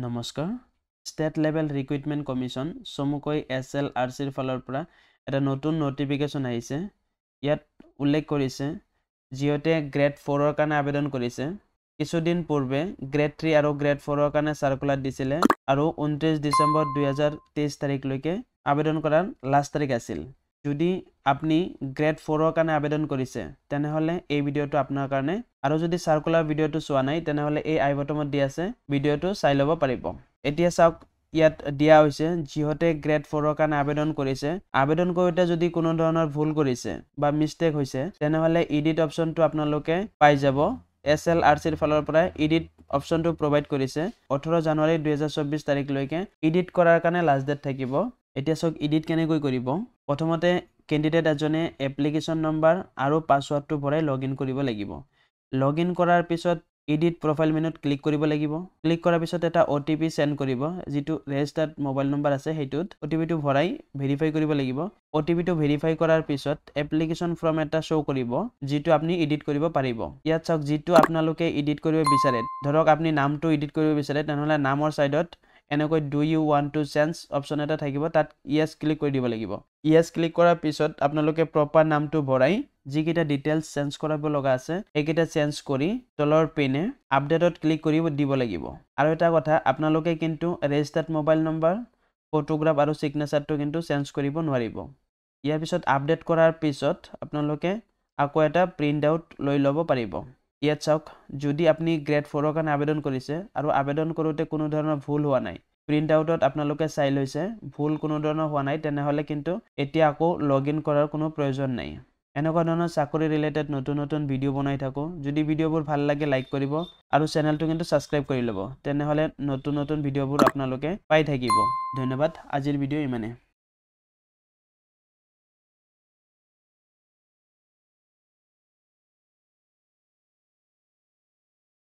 নমস্কাৰ state level recruitment commission চমুকৈ SLRCৰ ফালৰ পৰা এটা নতুন নটিফিকেশ্যন আহিছে। ইয়াত উল্লেখ কৰিছে যিহেতু গ্ৰেড 4ৰ কাৰণে আবেদন কৰিছে। কিছুদিন পূৰ্বে গ্ৰেড 3 আৰু গ্ৰেড 4ৰ কাৰণে সাৰ্কুলাৰ দিছিলে আৰু 29 ডিসেম্বৰ 2023 তাৰিখলৈকে আবেদন কৰাৰ লাষ্ট তাৰিখ আছিল। যদি আপনি গ্ৰেড 4ৰ কাৰণে আবেদন কৰিছে তেনেহলে এই ভিডিওটো আপোনাৰ কাৰণে আৰু যদি সাৰ্কুলাৰ ভিডিওটো চোৱা নাই তেনেহলে এই আই বটনত দি আছে ভিডিওটো চাই লব পাৰিব। এতিয়া চাওক ইয়াত দিয়া হৈছে যিহেতু গ্ৰেড 4ৰ কাৰণে আবেদন কৰিছে, আবেদন কৰোতে যদি কোনো ধৰণৰ ভুল কৰিছে বা মিস্টেক হৈছে তেনেহলে এডিট অপচনটো আপোনালোকে পাই যাব। SLRCৰ ফালৰ পৰা এডিট অপচনটো প্ৰভাইড কৰিছে 18 জানুৱাৰী 2024 তাৰিখলৈকে এডিট কৰাৰ কাৰণে লাষ্ট ডেট থাকিব। এতিয়া চাওক এডিট কেনেকৈ কৰিব। প্ৰথমতে ক্যান্ডিডেট এজনে এপ্লিকেশন নম্বৰ আৰু পাসওয়াৰ্ডটো ভৰাই লগইন কৰিব লাগিব। লগইন কৰাৰ পিছত এডিট প্ৰফাইল মেনুত ক্লিক কৰিব লাগিব। ক্লিক কৰাৰ পিছত এটা OTP সেন্ড কৰিব, যেটো ৰেজিষ্টাৰ্ড মোবাইল নম্বৰ আছে হেতুত OTP টো ভৰাই ভেৰিফাই কৰিব লাগিব। OTP টো ভেৰিফাই কৰাৰ পিছত এপ্লিকেশন ফৰ্ম এটা শো কৰিব যেটো আপুনি এডিট কৰিব পাৰিব। ইয়াত চাওক যেটো আপোনালোকে এডিট কৰিব বিচাৰে, ধৰক আপুনি নামটো এডিট কৰিব বিচাৰে তেনেহলে নামৰ সাইডত এনেকৈ do you want to change option এটা থাকিব, তাত ইয়েস ক্লিক কৰি দিব লাগিব। ইয়েস ক্লিক কৰাৰ পিছত আপোনালোকে প্ৰপাৰ নামটো ভৰাই যিকিটা ডিটেইলছ চেঞ্জ কৰাব লগা আছে এইকিটা চেঞ্জ কৰি তলৰ পিনে আপডেটত ক্লিক কৰি দিব লাগিব। আৰু এটা কথা আপোনালোকে কিন্তু ৰেজিষ্টাৰ্ড মোবাইল নম্বৰ, ফটোগ্ৰাফ আৰু সিগনেচাৰটো কিন্তু চেঞ্জ কৰিব নোৱাৰিব। ইয়াৰ পিছত আপডেট কৰাৰ পিছত আপোনালোকে আকৌ এটা প্ৰিন্ট আউট লৈ ল'ব পাৰিব। ইয়াত চাওক যদি আপনি গ্ৰেড 4ৰ কাৰণে আবেদন কৰিছে আৰু আবেদন কৰোতে কোনো ধৰণৰ ভুল হোৱা নাই, প্ৰিন্ট আউটত আপোনালোকে চাই লৈছে ভুল কোনো ধৰণৰ হোৱা নাই তেনেহলে কিন্তু এতিয়া আকৌ লগইন কৰাৰ কোনো প্ৰয়োজন নাই। এনেকুৱা ধৰণৰ চাকৰি ৰিলেটেড নতুন ভিডিও বনাই থাকো। যদি ভিডিওবোৰ ভাল লাগে লাইক কৰিব আৰু চেনেলটো কিন্তু সাবস্ক্ৰাইব কৰি ল'ব, তেনেহলে নতুন ভিডিওবোৰ আপোনালোকে পাই থাকিব। ধন্যবাদ। আজিৰ ভিডিও ইমানে।